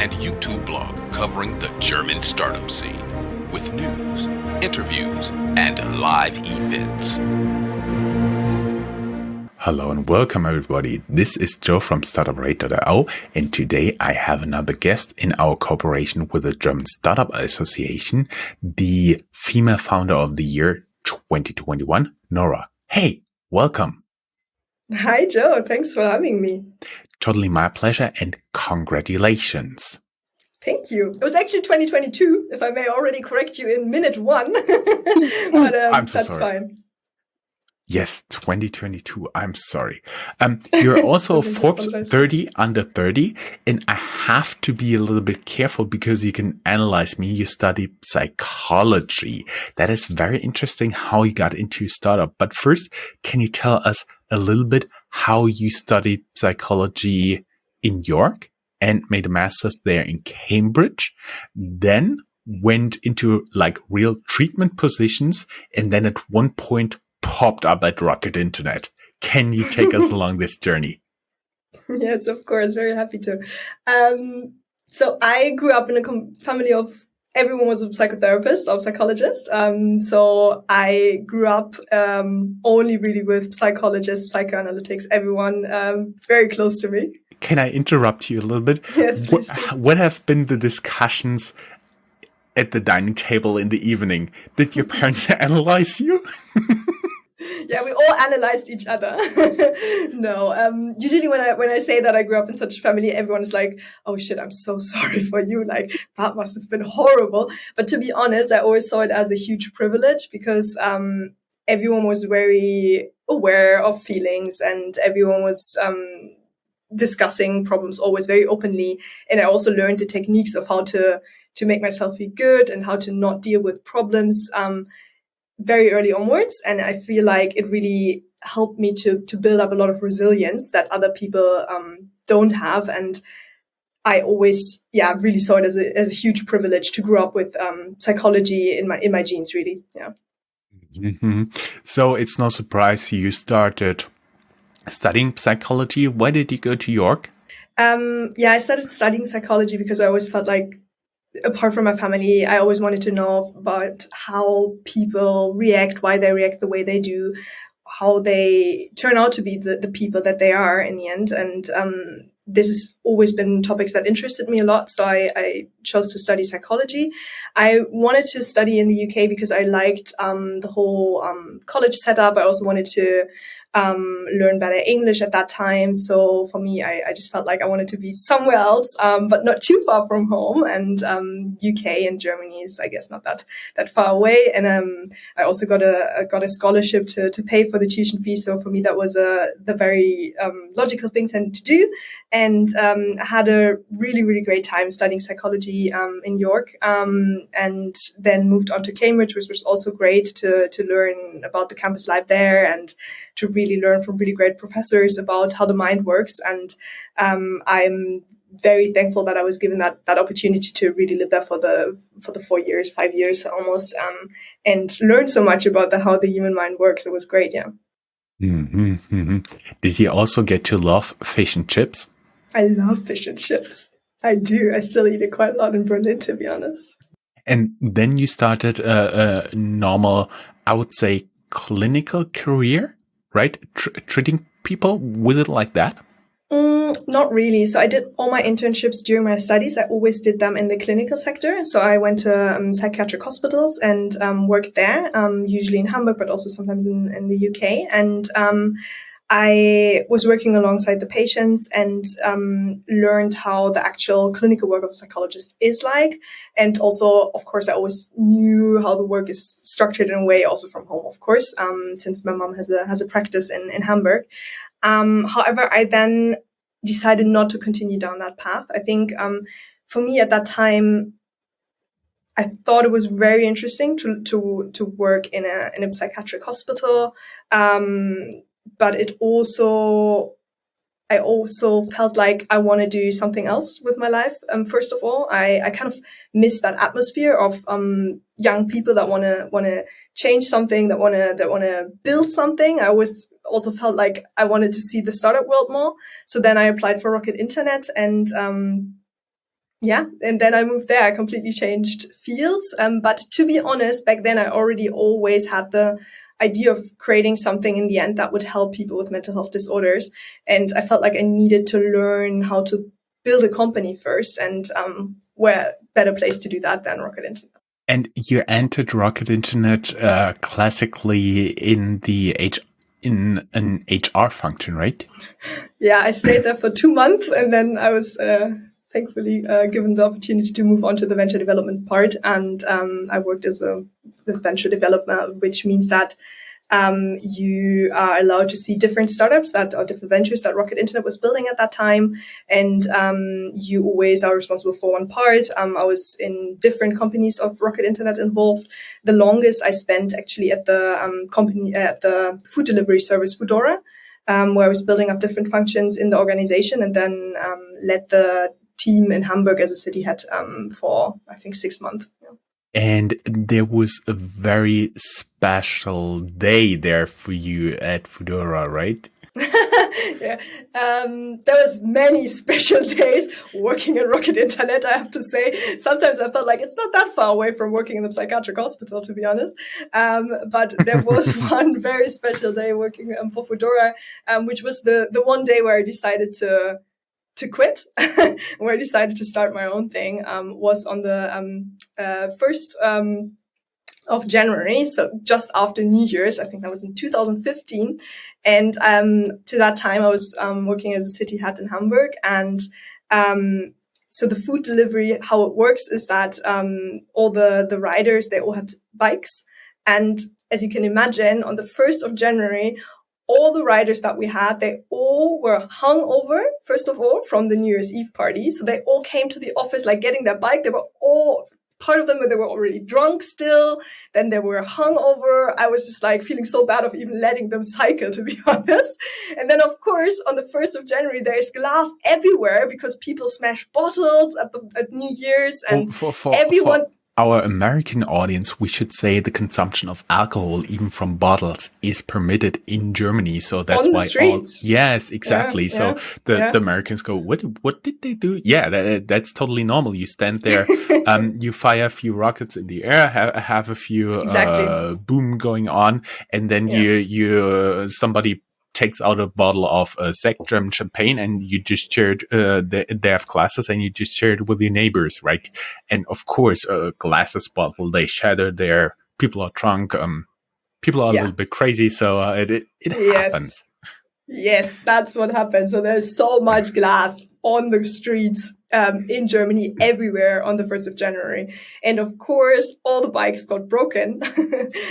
and YouTube blog covering the German startup scene with news, interviews, and live events. Hello and welcome everybody. This is Joe from Startuprad.io, and today I have another guest in our cooperation with the German Startup Association, the Female Founder of the Year 2021, Nora. Hey, welcome. Hi, Joe. Thanks for having me. Totally my pleasure, and congratulations. Thank you. It was actually 2022, if I may already correct you in minute one. But I'm so that's sorry. fine. Yes, 2022. I'm sorry. You're also Forbes 30 under 30, and I have to be a little bit careful because you can analyze me. You study psychology. That is very interesting how you got into startup. But first, can you tell us a little bit how you studied psychology in York and made a master's there in Cambridge, then went into like real treatment positions, and then at one point popped up at Rocket Internet. Can you take us along this journey? Yes, of course. Very happy to. So I grew up in a family of everyone was a psychotherapist or psychologist. So I grew up only really with psychologists, psychoanalytics, everyone very close to me. Can I interrupt you a little bit? Yes, please. What have been the discussions at the dining table in the evening? Did your parents analyze you? Yeah, we all analyzed each other. No, usually when I say that I grew up in such a family, everyone is like, "Oh shit, I'm so sorry for you. Like that must have been horrible." But to be honest, I always saw it as a huge privilege because everyone was very aware of feelings and everyone was discussing problems always very openly. And I also learned the techniques of how to make myself feel good and how to not deal with problems very early onwards. And I feel like it really helped me to build up a lot of resilience that other people don't have. And I always, really saw it as a huge privilege to grow up with psychology in my genes, really. Yeah. Mm-hmm. So it's no surprise you started studying psychology. Why did you go to York? I started studying psychology because I always felt like, apart from my family, I always wanted to know about how people react, why they react the way they do, how they turn out to be the people that they are in the end. And this has always been topics that interested me a lot. So I chose to study psychology. I wanted to study in the UK because I liked the whole college setup. I also wanted to learn better English at that time. So for me, I just felt like I wanted to be somewhere else, but not too far from home. And UK and Germany is, I guess, not that far away. And I also got a scholarship to pay for the tuition fee. So for me, that was the very logical thing to do. And I had a really, really great time studying psychology in York, and then moved on to Cambridge, which was also great to learn about the campus life there and to really learn from really great professors about how the mind works. And I'm very thankful that I was given that opportunity to really live there for the 5 years almost, and learn so much about how the human mind works. It was great, yeah. Mm-hmm, mm-hmm. Did you also get to love fish and chips? I love fish and chips. I do. I still eat it quite a lot in Berlin, to be honest. And then you started a normal, I would say, clinical career, right? Treating people. Was it like that? Not really. So I did all my internships during my studies. I always did them in the clinical sector. So I went to psychiatric hospitals and worked there, usually in Hamburg, but also sometimes in the UK. And I was working alongside the patients and learned how the actual clinical work of a psychologist is like. And also, of course, I always knew how the work is structured in a way, also from home, of course, since my mom has a practice in Hamburg. However, I then decided not to continue down that path. I think for me at that time, I thought it was very interesting to work in a psychiatric hospital, but I also felt like I want to do something else with my life. First of all, I kind of miss that atmosphere of young people that want to change something, that want to build something. I always also felt like I wanted to see the startup world more. So then I applied for Rocket Internet, and Yeah, and then I moved there. I completely changed fields. But to be honest, back then I already always had the idea of creating something in the end that would help people with mental health disorders. And I felt like I needed to learn how to build a company first. And where better place to do that than Rocket Internet? And you entered Rocket Internet classically in in an HR function, right? Yeah, I stayed there for 2 months, and then I was thankfully given the opportunity to move on to the venture development part. And I worked as the venture developer, which means that you are allowed to see different startups or different ventures that Rocket Internet was building at that time. And you always are responsible for one part. I was in different companies of Rocket Internet involved. The longest I spent actually at the company, at the food delivery service, Foodora, where I was building up different functions in the organization, and then led the team in Hamburg as a city head for, I think, 6 months. Yeah. And there was a very special day there for you at Foodora, right? Yeah, there was many special days working at Rocket Internet, I have to say. Sometimes I felt like it's not that far away from working in the psychiatric hospital, to be honest. But there was one very special day working for Foodora, which was the one day where I decided to quit, where I decided to start my own thing, was on the 1st of January, so just after New Year's. I think that was in 2015. And to that time, I was working as a city head in Hamburg. And so the food delivery, how it works is that all the riders, they all had bikes. And as you can imagine, on the 1st of January, all the riders that we had, they all were hungover, first of all, from the New Year's Eve party. So they all came to the office, like getting their bike. They were all, part of them, they were already drunk still. Then they were hungover. I was just like feeling so bad of even letting them cycle, to be honest. And then, of course, on the 1st of January, there's glass everywhere because people smash bottles at New Year's, and everyone... For our American audience, we should say the consumption of alcohol, even from bottles, is permitted in Germany. So that's why streets. Yes, exactly. So the Americans go, what did they do? Yeah, that's totally normal. You stand there, you fire a few rockets in the air, have a few boom going on, and then you somebody takes out a bottle of sect German champagne, and you just shared they have glasses, and you just share it with your neighbors, right? And of course, glasses bottle, they shatter there. People are drunk. People are a little bit crazy, so it happens. Yes, that's what happened. So there's so much glass on the streets in Germany everywhere on the 1st of January. And of course, all the bikes got broken.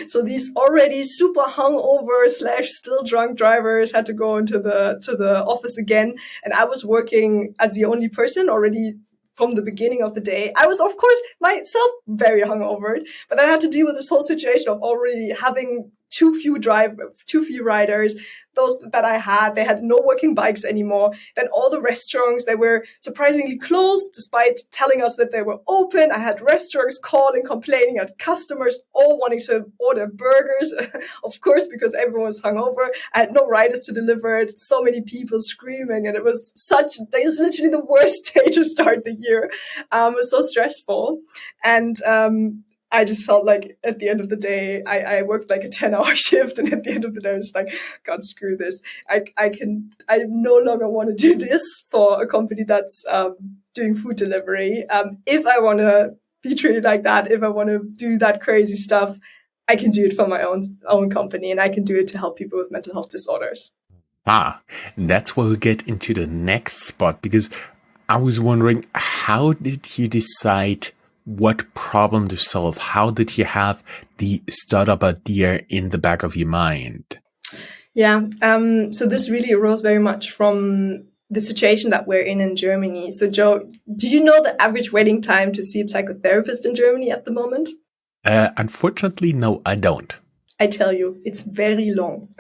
So these already super hungover / still drunk drivers had to go into the office again. And I was working as the only person already from the beginning of the day. I was, of course, myself very hungover, but I had to deal with this whole situation of already having too few riders. Those that I had, they had no working bikes anymore. Then all the restaurants, they were surprisingly closed, despite telling us that they were open. I had restaurants calling, complaining, I had customers all wanting to order burgers, of course, because everyone was hungover. I had no riders to deliver it. So many people screaming, and it was literally the worst day to start the year. It was so stressful. And I just felt like at the end of the day, I worked like a 10-hour shift. And at the end of the day, I was like, God, screw this. I no longer want to do this for a company that's doing food delivery. If I want to be treated like that, if I want to do that crazy stuff, I can do it for my own company, and I can do it to help people with mental health disorders. That's where we get into the next spot, because I was wondering, how did you decide what problem to solve? How did you have the startup idea in the back of your mind? Yeah. So this really arose very much from the situation that we're in Germany. So Joe, do you know the average waiting time to see a psychotherapist in Germany at the moment? Unfortunately, no, I don't. I tell you, it's very long.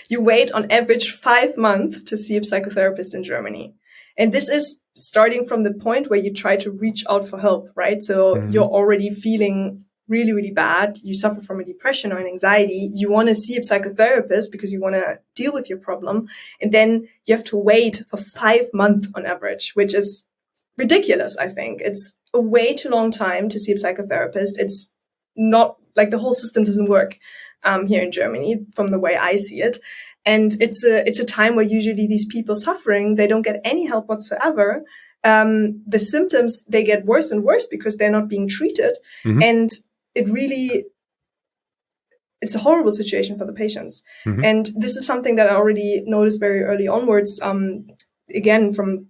You wait on average 5 months to see a psychotherapist in Germany. And this is starting from the point where you try to reach out for help, right? So you're already feeling really, really bad. You suffer from a depression or an anxiety. You want to see a psychotherapist because you want to deal with your problem. And then you have to wait for 5 months on average, which is ridiculous. I think it's a way too long time to see a psychotherapist. It's not like the whole system doesn't work here in Germany from the way I see it. And it's a time where usually these people suffering, they don't get any help whatsoever. The symptoms, they get worse and worse because they're not being treated. Mm-hmm. And it's a horrible situation for the patients. Mm-hmm. And this is something that I already noticed very early onwards, again, from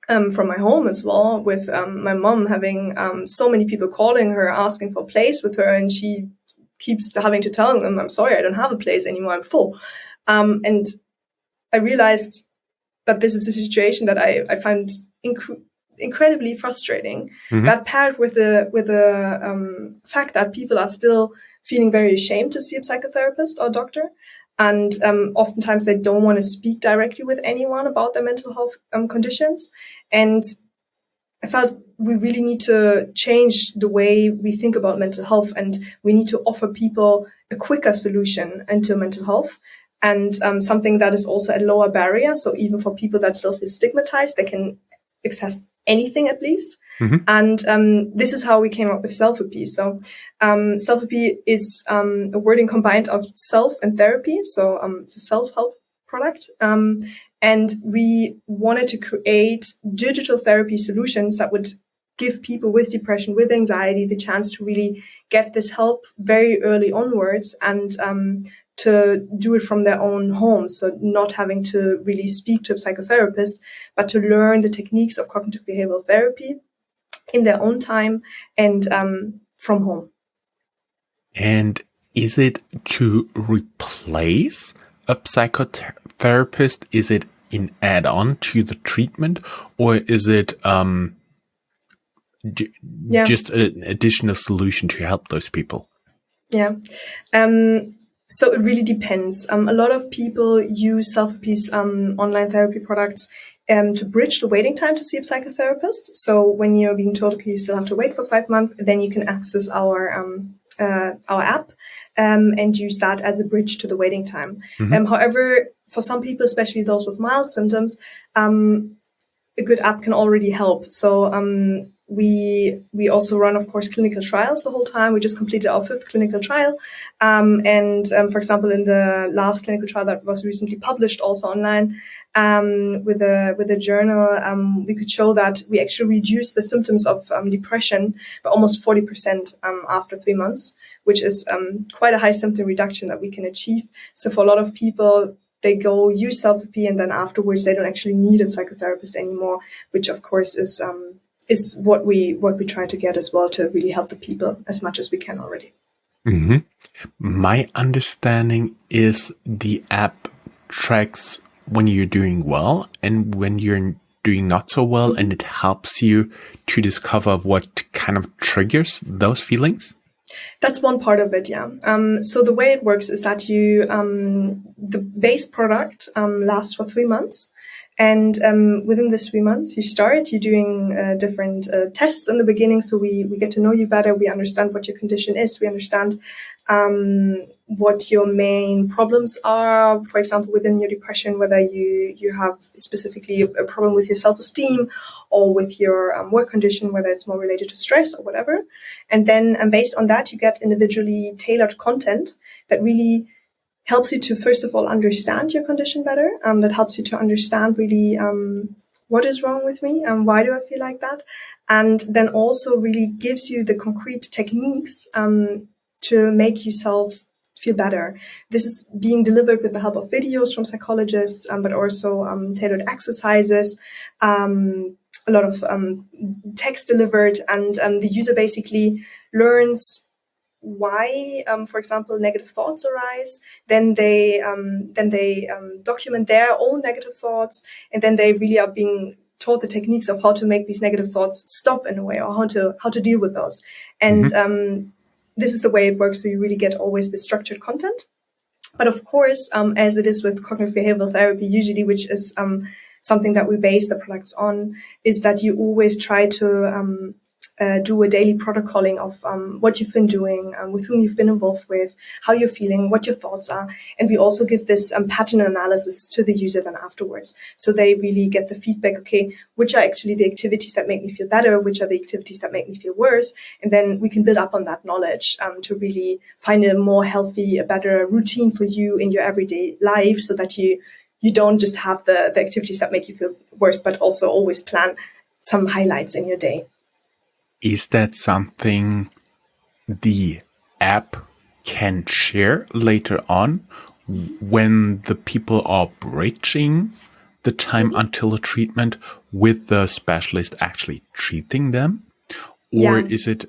my home as well, with my mom having so many people calling her, asking for a place with her, and she keeps having to tell them, I'm sorry, I don't have a place anymore, I'm full. And I realized that this is a situation that I find incredibly frustrating. Mm-hmm. That paired with the fact that people are still feeling very ashamed to see a psychotherapist or doctor. And oftentimes they don't want to speak directly with anyone about their mental health conditions. And I felt we really need to change the way we think about mental health, and we need to offer people a quicker solution into mental health, and something that is also a lower barrier. So even for people that still feel stigmatized, they can access anything at least. Mm-hmm. And this is how we came up with Selfapy. So Selfapy is a wording combined of self and therapy. So it's a self-help product. And we wanted to create digital therapy solutions that would give people with depression, with anxiety, the chance to really get this help very early onwards, and to do it from their own homes. So not having to really speak to a psychotherapist, but to learn the techniques of cognitive behavioral therapy in their own time and from home. And is it to replace a psychotherapist? Is it an add-on to the treatment, or is it just an additional solution to help those people? Yeah. So it really depends. A lot of people use Selfapy's online therapy products to bridge the waiting time to see a psychotherapist. So when you're being told, okay, you still have to wait for 5 months, then you can access our app and use that as a bridge to the waiting time. Mm-hmm. However, for some people, especially those with mild symptoms, a good app can already help. So we also run, of course, clinical trials the whole time. We just completed our 5th clinical trial. And for example, in the last clinical trial that was recently published also online with a journal, we could show that we actually reduced the symptoms of depression by almost 40% after 3 months, which is quite a high symptom reduction that we can achieve. So for a lot of people, they go use Selfapy, and then afterwards they don't actually need a psychotherapist anymore, which of course is what we try to get as well, to really help the people as much as we can already. Mm-hmm. My understanding is the app tracks when you're doing well and when you're doing not so well, mm-hmm. and it helps you to discover what kind of triggers those feelings. That's one part of it, yeah. So the way it works is that you, the base product lasts for 3 months. And within this 3 months, you're doing different tests in the beginning. So we get to know you better. We understand what your condition is. We understand what your main problems are. For example, within your depression, whether you have specifically a problem with your self-esteem or with your work condition, whether it's more related to stress or whatever. And then based on that, you get individually tailored content that really helps you to, first of all, understand your condition better. That helps you to understand really what is wrong with me and why do I feel like that. And then also really gives you the concrete techniques to make yourself feel better. This is being delivered with the help of videos from psychologists, but also tailored exercises, a lot of text delivered, and the user basically learns why, for example, negative thoughts arise. Then they document their own negative thoughts, and then they really are being taught the techniques of how to make these negative thoughts stop in a way, or how to deal with those. And mm-hmm. This is the way it works. So you really get always the structured content. But of course, as it is with cognitive behavioral therapy, usually, which is something that we base the products on, is that you always try to do a daily protocoling of what you've been doing, with whom you've been involved with, how you're feeling, what your thoughts are. And we also give this pattern analysis to the user then afterwards. So they really get the feedback, okay, which are actually the activities that make me feel better, which are the activities that make me feel worse. And then we can build up on that knowledge to really find a more healthy, a better routine for you in your everyday life, so that you don't just have the activities that make you feel worse, but also always plan some highlights in your day. Is that something the app can share later on when the people are bridging the time until a treatment with the specialist actually treating them? Or is it,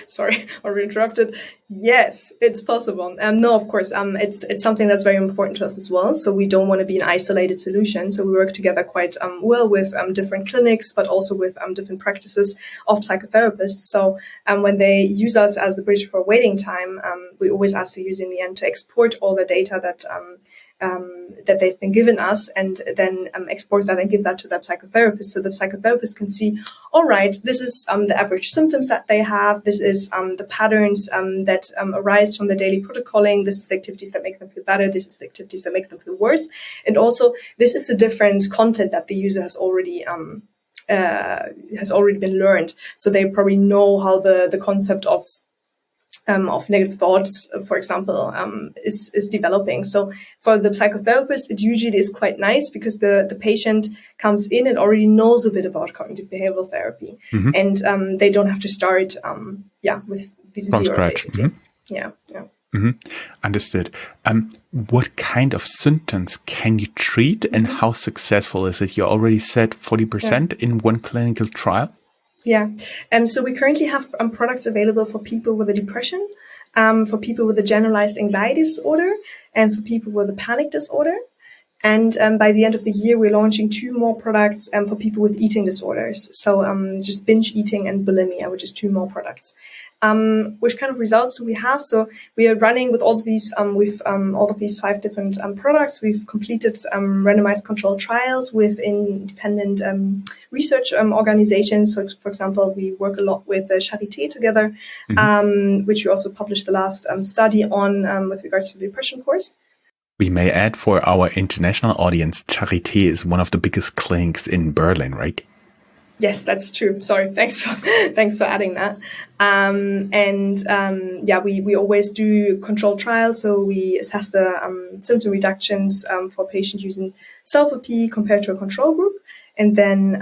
Sorry, or interrupted. Yes, it's possible. No, of course, it's something that's very important to us as well. So we don't want to be an isolated solution. So we work together quite well with different clinics, but also with different practices of psychotherapists. So when they use us as the bridge for waiting time, we always ask the user in the end to export all the data that they've been given us, and then export that and give that to that psychotherapist, so the psychotherapist can see, all right, this is the average symptoms that they have, this is the patterns that arise from the daily protocoling, this is the activities that make them feel better, this is the activities that make them feel worse, and also this is the different content that the user has already been learned. So they probably know how the concept of negative thoughts, for example, is developing. So for the psychotherapist, it usually is quite nice because the patient comes in and already knows a bit about cognitive behavioral therapy, and they don't have to start with from zero, scratch. basically. Yeah. Understood. What kind of symptoms can you treat, and how successful is it? You already said 40% in one clinical trial. Yeah. So we currently have products available for people with a depression, for people with a generalized anxiety disorder, and for people with a panic disorder. And by the end of the year, we're launching 2 more products for people with eating disorders. So just binge eating and bulimia, which is 2 more products. Which kind of results do we have? So we are running with all of these, all of these 5 different products. We've completed randomized controlled trials with independent research organizations. So, for example, we work a lot with the Charité together, which we also published the last study on with regards to the depression course. We may add for our international audience, Charité is one of the biggest clinics in Berlin, right? Yes, that's true. Sorry, thanks for adding that. We always do controlled trials. So we assess the symptom reductions for patients using Selfapy compared to a control group, and then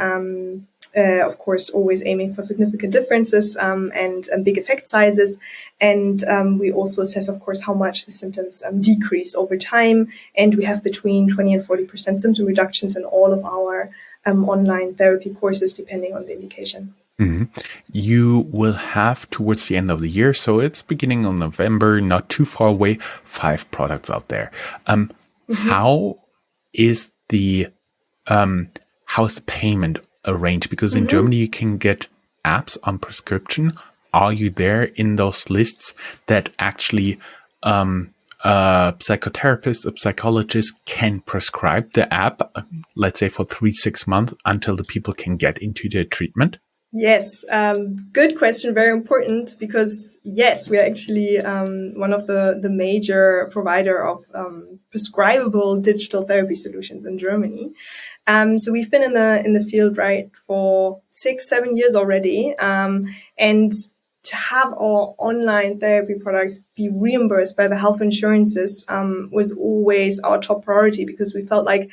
of course always aiming for significant differences and big effect sizes. And we also assess, of course, how much the symptoms decrease over time. And we have between 20 and 40% symptom reductions in all of our online therapy courses, depending on the indication. You will have towards the end of the year, so it's beginning of November, not too far away, 5 products out there. How is the payment arranged? Because in Germany you can get apps on prescription. Are you there in those lists that actually a psychotherapist, a psychologist can prescribe the app, let's say for 3-6 months until the people can get into their treatment? Yes, good question. Very important, because yes, we are actually one of the major provider of prescribable digital therapy solutions in Germany. So we've been in the field for 6-7 years already, and to have our online therapy products be reimbursed by the health insurances was always our top priority, because we felt like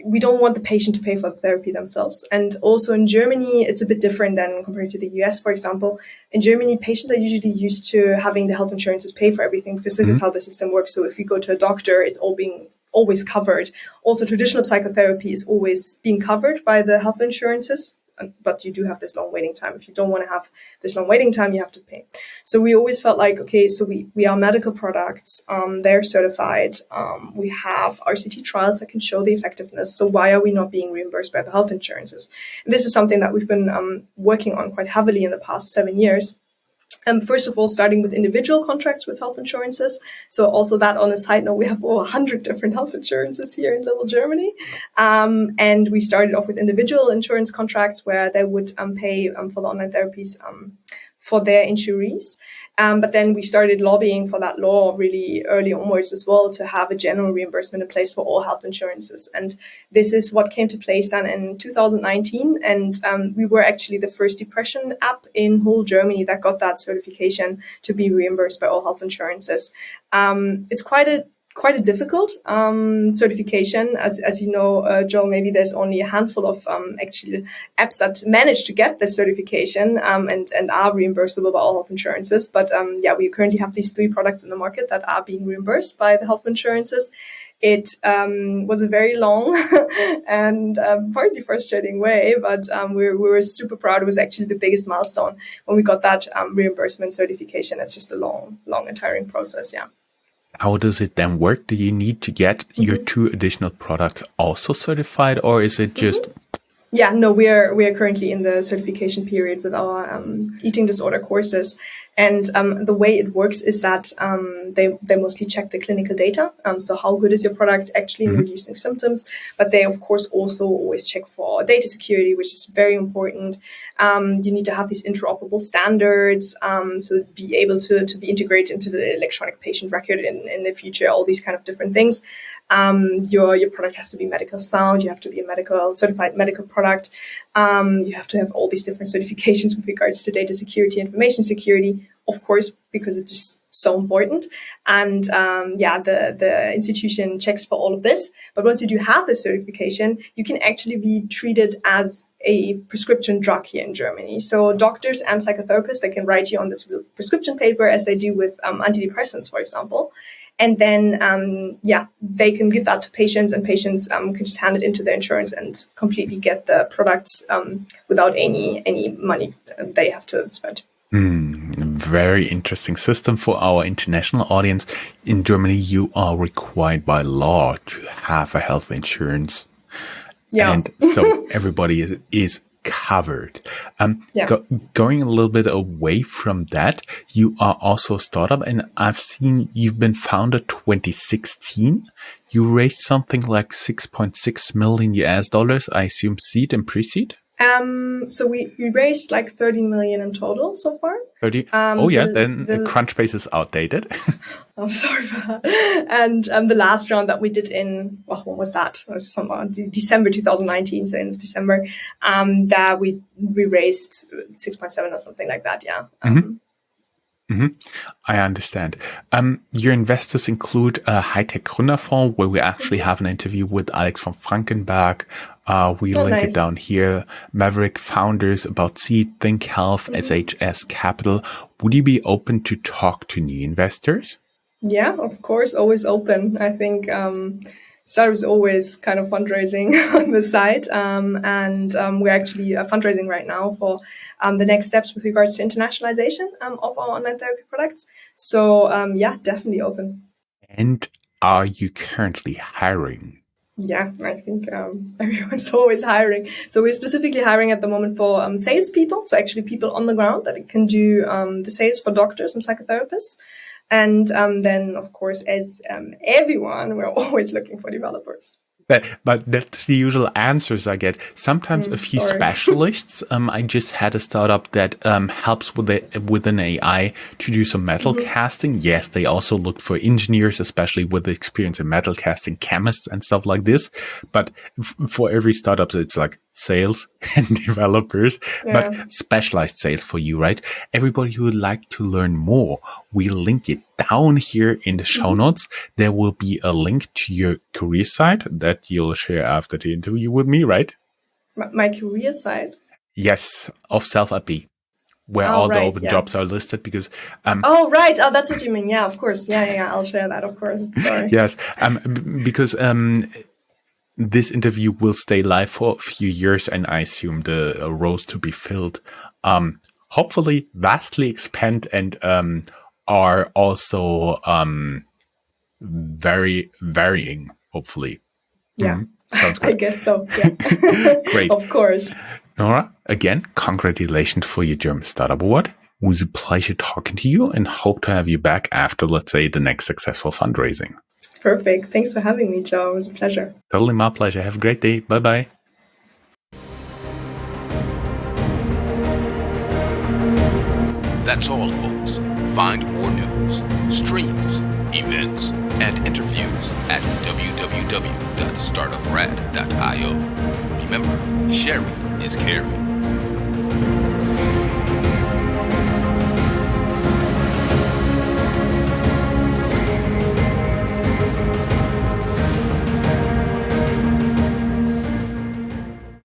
we don't want the patient to pay for the therapy themselves. And also in Germany, it's a bit different than compared to the US, for example. In Germany, patients are usually used to having the health insurances pay for everything, because this is how the system works. So if you go to a doctor, it's always covered. Also, traditional psychotherapy is always being covered by the health insurances, but you do have this long waiting time. If you don't want to have this long waiting time, you have to pay. So we always felt like, okay, so we are medical products. They're certified. We have RCT trials that can show the effectiveness. So why are we not being reimbursed by the health insurances? And this is something that we've been working on quite heavily in the past 7 years. First of all, starting with individual contracts with health insurances. So also that on a side note, we have over 100 different health insurances here in little Germany. And we started off with individual insurance contracts where they would pay for the online therapies for their insurees. But then we started lobbying for that law really early onwards as well, to have a general reimbursement in place for all health insurances. And this is what came to place then in 2019. And we were actually the first depression app in whole Germany that got that certification to be reimbursed by all health insurances. It's quite a difficult certification. As you know, Joel, maybe there's only a handful of actually apps that manage to get this certification and are reimbursable by all health insurances. But we currently have these 3 products in the market that are being reimbursed by the health insurances. It was a very long and partly frustrating way, but we were super proud. It was actually the biggest milestone when we got that reimbursement certification. It's just a long and tiring process, yeah. How does it then work? Do you need to get your 2 additional products also certified, or is it just... Yeah, no, we are currently in the certification period with our eating disorder courses. And the way it works is that they mostly check the clinical data. So how good is your product actually in reducing symptoms? But they, of course, also always check for data security, which is very important. You need to have these interoperable standards, so be able to be integrated into the electronic patient record in the future, all these kind of different things. Your product has to be medical sound. You have to be a certified medical product. You have to have all these different certifications with regards to data security, information security, of course, because it's just so important. And the institution checks for all of this. But once you do have this certification, you can actually be treated as a prescription drug here in Germany. So doctors and psychotherapists, they can write you on this prescription paper as they do with antidepressants, for example. And then, they can give that to patients, and patients can just hand it into their insurance and completely get the products without any money they have to spend. Very interesting system for our international audience. In Germany, you are required by law to have a health insurance. Yeah. And so everybody is covered. Going a little bit away from that, you are also a startup, and I've seen you've been founded 2016. You raised something like $6.6 million US, I assume seed and pre-seed? So we raised like 30 million in total so far. 30? Then the Crunchbase is outdated. I'm sorry for that. And the last round that we did in, when was that? It was December 2019, so in December, that we raised 6.7 or something like that, yeah. I understand. Your investors include a high-tech Gründerfonds, where we actually have an interview with Alex von Frankenberg. We link it down here. Maverick Founders, About Seed, Think Health, SHS Capital. Would you be open to talk to new investors? Yeah, of course, always open. I think Startup is always kind of fundraising on the side. And we're actually fundraising right now for the next steps with regards to internationalization of our online therapy products. So, definitely open. And are you currently hiring? Yeah, I think everyone's always hiring. So we're specifically hiring at the moment for salespeople. So actually people on the ground that can do the sales for doctors and psychotherapists. And then, of course, as everyone, we're always looking for developers. But that's the usual answers I get. Sometimes a few specialists. I just had a startup that helps with an AI to do some metal casting. Yes, they also look for engineers, especially with the experience in metal casting, chemists and stuff like this. But for every startup, it's like sales and developers, but specialized sales for you, right? Everybody who would like to learn more, we link it down here in the show notes. There will be a link to your career site that you'll share after the interview with me, right? My career site? Yes, of Selfapy, where all the open jobs are listed, because... that's what you mean. Yeah, of course. Yeah, I'll share that, of course. Sorry. Yes, because... this interview will stay live for a few years, and I assume the roles to be filled hopefully vastly expand and are also very varying, hopefully. Yeah, sounds good. I guess so. Yeah. Great. Of course. Nora, again, congratulations for your German Startup Award. It was a pleasure talking to you and hope to have you back after, let's say, the next successful fundraising. Perfect. Thanks for having me, Joe. It was a pleasure. Totally my pleasure. Have a great day. Bye-bye. That's all, folks. Find more news, streams, events, and interviews at www.startuprad.io. Remember, sharing is caring.